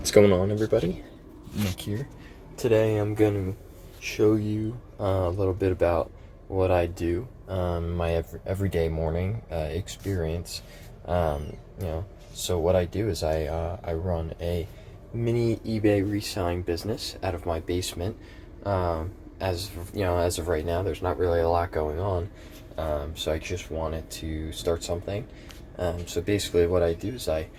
What's going on, everybody? Nick here. Today I'm going to show you a little bit about what I do, my everyday morning experience. So what I do is I run a mini eBay reselling business out of my basement. As of right now, there's not really a lot going on, so I just wanted to start something. So basically, what I do is I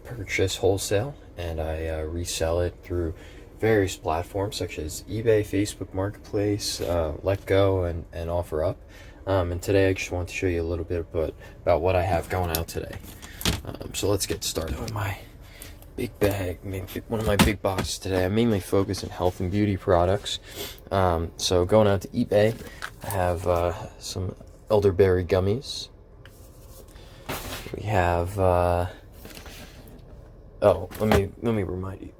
purchase wholesale and I resell it through various platforms such as eBay, Facebook Marketplace, Letgo, and OfferUp. And today I just want to show you a little bit about what I have going out today. So let's get started with my big bag, one of my big boxes today. I mainly focus on health and beauty products. So going out to eBay, I have some elderberry gummies. We have let me remind you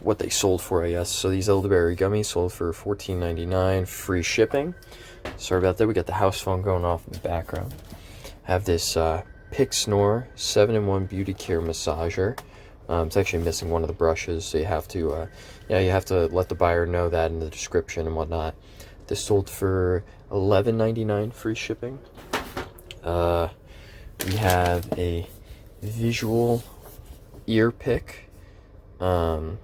what they sold for, I guess. So these elderberry gummies sold for $14.99, free shipping. Sorry about that. We got the house phone going off in the background. I have this PicSnore 7-in-1 beauty care massager. It's actually missing one of the brushes, so you have to let the buyer know that in the description and whatnot. This sold for $11.99, free shipping. We have a visual ear pick, no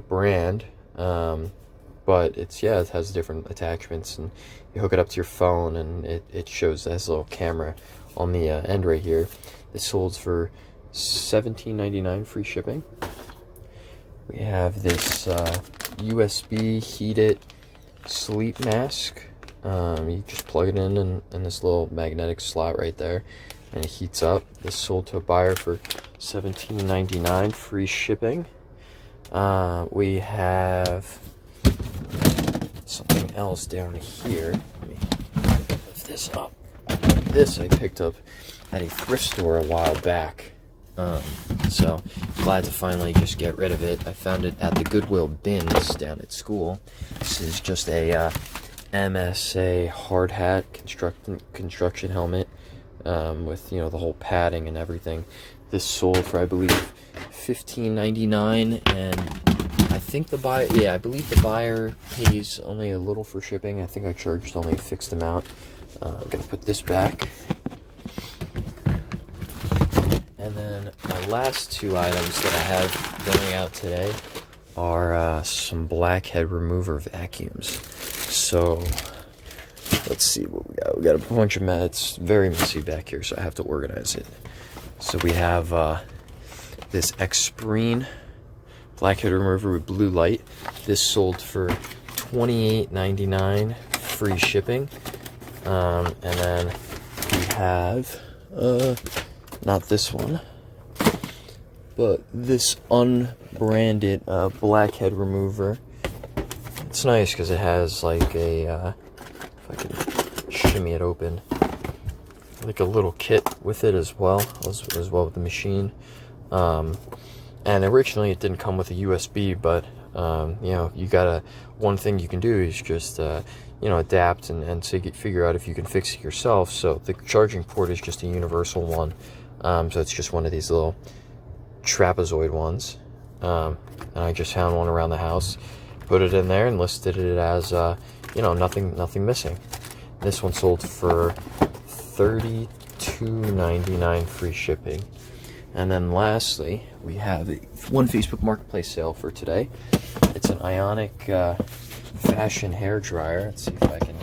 brand, but it has different attachments, and you hook it up to your phone and it shows this little camera on the end right here. This sold for $17.99, free shipping. We have this USB heated sleep mask. You just plug it in this little magnetic slot right there, and it heats up. This sold to a buyer for $17.99, free shipping. We have something else down here. Let me lift this up. This I picked up at a thrift store a while back. So glad to finally just get rid of it. I found it at the Goodwill bins down at school. This is just a MSA hard hat construction helmet, with the whole padding and everything. This sold for, I believe, $15.99, and I believe the buyer pays only a little for shipping. I think I charged only a fixed amount. I'm gonna put this back. And then my last two items that I have going out today are some blackhead remover vacuums. So let's see what we got. We got a bunch of mats, very messy back here, so I have to organize it. So we have this Xpreen blackhead remover with blue light. This sold for $28.99, free shipping. And then we have not this one, but this unbranded blackhead remover. It's nice because it has like a if I can shimmy it open, like a little kit with it as well with the machine. And originally it didn't come with a USB, but you gotta, one thing you can do is just adapt and figure out if you can fix it yourself. So the charging port is just a universal one. So it's just one of these little trapezoid ones. And I just found one around the house, put it in there, and listed it as nothing missing. This one sold for $32.99, free shipping. And then lastly, we have one Facebook Marketplace sale for today. It's an Ionic fashion hair dryer. Let's see if I can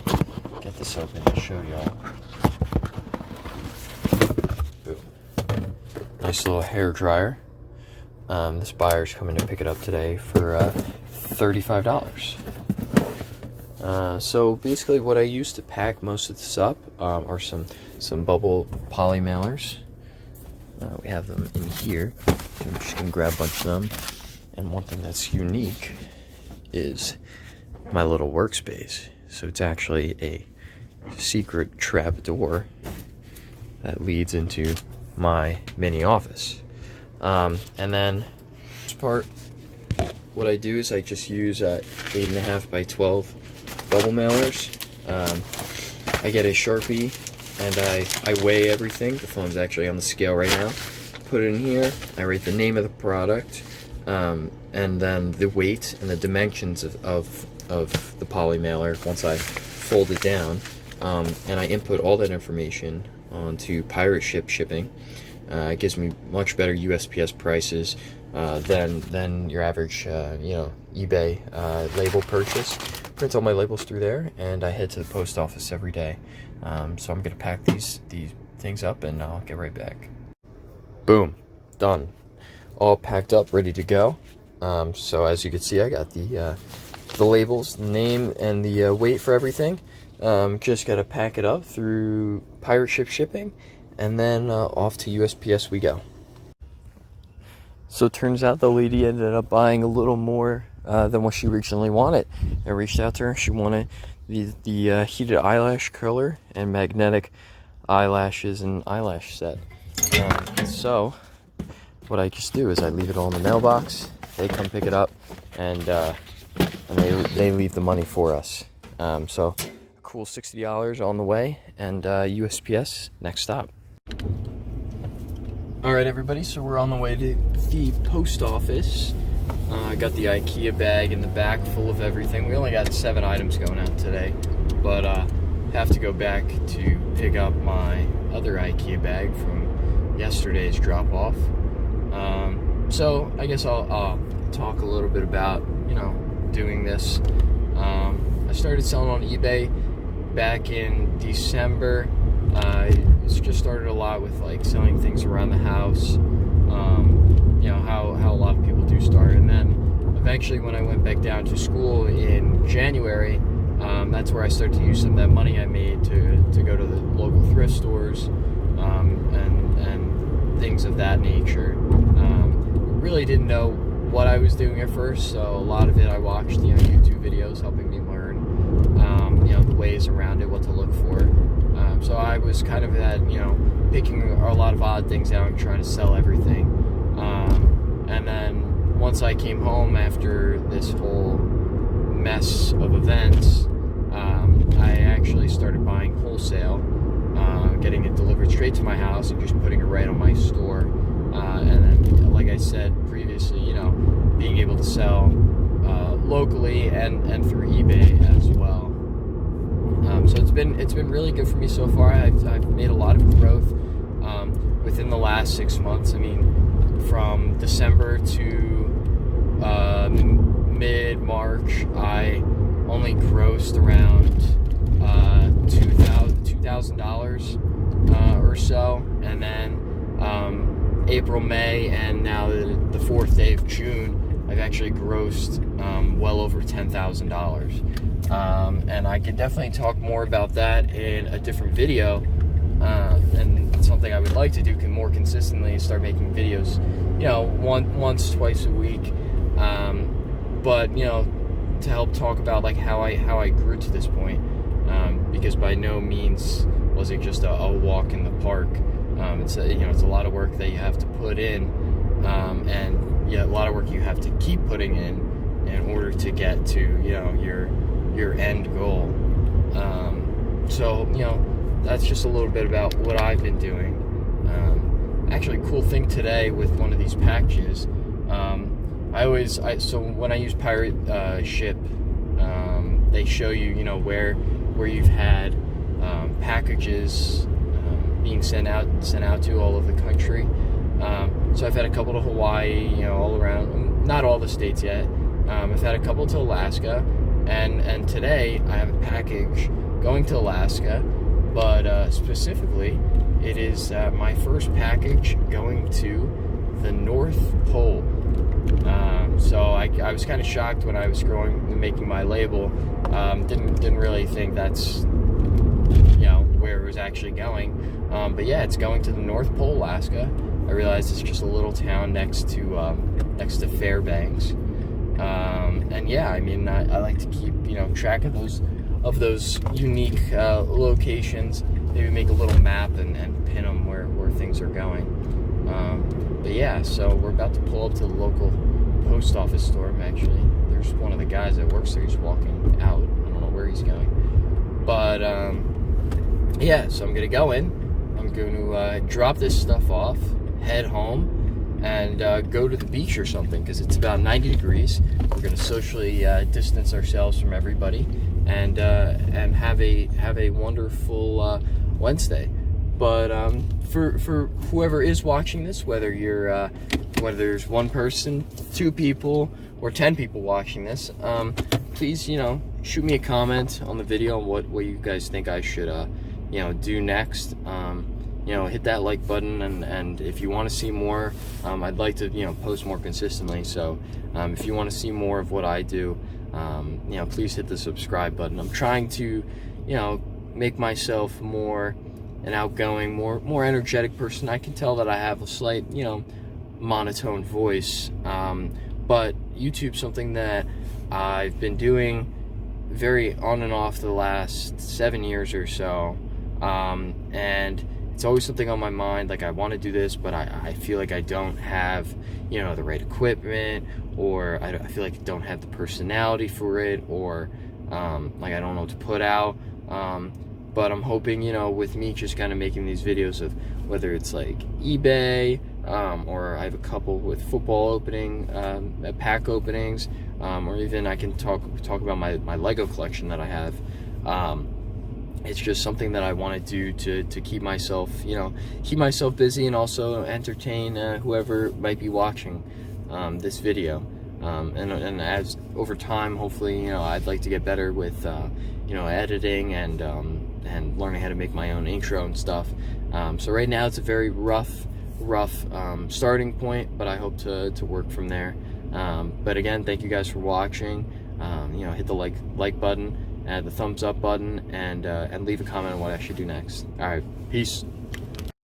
get this open to show y'all. Boom. Nice little hair dryer. This buyer's coming to pick it up today for $35. So basically what I use to pack most of this up are some bubble poly mailers. We have them in here. I'm just going to grab a bunch of them. And one thing that's unique is my little workspace. So it's actually a secret trap door that leads into my mini office. And then this part, what I do is I just use 8.5 by 12 bubble mailers. I get a Sharpie and I weigh everything. The phone's actually on the scale right now. put it in here. I write the name of the product, and then the weight and the dimensions of the poly mailer once I fold it down, and I input all that information onto Pirate Ship shipping. It gives me much better USPS prices than your average eBay label purchase. Print all my labels through there, and I head to the post office every day. So I'm gonna pack these things up, and I'll get right back. Boom, done. All packed up, ready to go. So as you can see, I got the labels, the name, and the weight for everything. Just gotta pack it up through Pirate Ship shipping, and then off to USPS we go. So it turns out the lady ended up buying a little more than what she originally wanted. I reached out to her. She wanted the heated eyelash curler and magnetic eyelashes and eyelash set. So what I just do is I leave it all in the mailbox. They come pick it up, and they leave the money for us. So a cool $60 on the way, and USPS next stop. All right, everybody, so we're on the way to the post office. I got the IKEA bag in the back full of everything. We only got 7 items going out today, but have to go back to pick up my other IKEA bag from yesterday's drop-off. So I guess I'll talk a little bit about, doing this. I started selling on eBay back in December. It's just started a lot with like selling things around the house, how a lot of people do start. And then eventually when I went back down to school in January, that's where I started to use some of that money I made to go to the local thrift stores, and things of that nature. Really didn't know what I was doing at first, so a lot of it I watched YouTube videos helping me learn the ways around it, what to look for. So I was kind of picking a lot of odd things out and trying to sell everything. And then once I came home after this whole mess of events, I actually started buying wholesale, getting it delivered straight to my house and just putting it right on my store. And then, like I said previously, being able to sell locally and through eBay as well. So it's been really good for me so far. I've made a lot of growth within the last 6 months. I mean, from December to mid-March, I only grossed around $2,000 or so, and then April, May, and now the 4th day of June, I've actually grossed well over $10,000. And I can definitely talk more about that in a different video, and something I would like to do more consistently is start making videos, once, twice a week, but to help talk about like how I grew to this point, because by no means was it just a walk in the park. It's a lot of work that you have to put in, and a lot of work you have to keep putting in order to get to your end goal. So that's just a little bit about what I've been doing. Actually, a cool thing today with one of these packages, so when I use Pirate Ship, they show you where you've had packages being sent out to all over the country. So I've had a couple to Hawaii, all around, not all the states yet. I've had a couple to Alaska, and today I have a package going to Alaska, but specifically it is my first package going to the North Pole. So I was kind of shocked when I was making my label. Didn't really think that's where it was actually going. But yeah, it's going to the North Pole, Alaska. I realized it's just a little town next to Fairbanks. And yeah, I mean, I like to keep track of those unique locations. Maybe make a little map and pin them where things are going. But yeah, so we're about to pull up to the local post office store. Actually, there's one of the guys that works there. He's walking out. I don't know where he's going. But yeah, so I'm gonna go in. I'm going to drop this stuff off, head home and go to the beach or something, because it's about 90 degrees. We're going to socially distance ourselves from everybody and have a wonderful Wednesday. But for whoever is watching this, whether there's one person, 2 people, or 10 people watching this, please, shoot me a comment on the video on what you guys think I should do next. Hit that like button, and if you want to see more, I'd like to post more consistently. So if you want to see more of what I do, please hit the subscribe button. I'm trying to make myself more an outgoing, more energetic person. I can tell that I have a slight monotone voice, but YouTube's something that I've been doing very on and off the last 7 years or so, and it's always something on my mind. Like, I want to do this, but I feel like I don't have the right equipment, or I feel like I don't have the personality for it, or like I don't know what to put out. But I'm hoping, with me just kind of making these videos of whether it's like eBay, or I have a couple with football opening, pack openings, or even I can talk about my Lego collection that I have. It's just something that I want to do to keep myself, busy, and also entertain whoever might be watching this video. And as over time, hopefully, I'd like to get better with editing and learning how to make my own intro and stuff. So right now it's a very rough starting point, but I hope to work from there. But again, thank you guys for watching. Hit the like button, the thumbs up button, and leave a comment on what I should do next. All right, peace.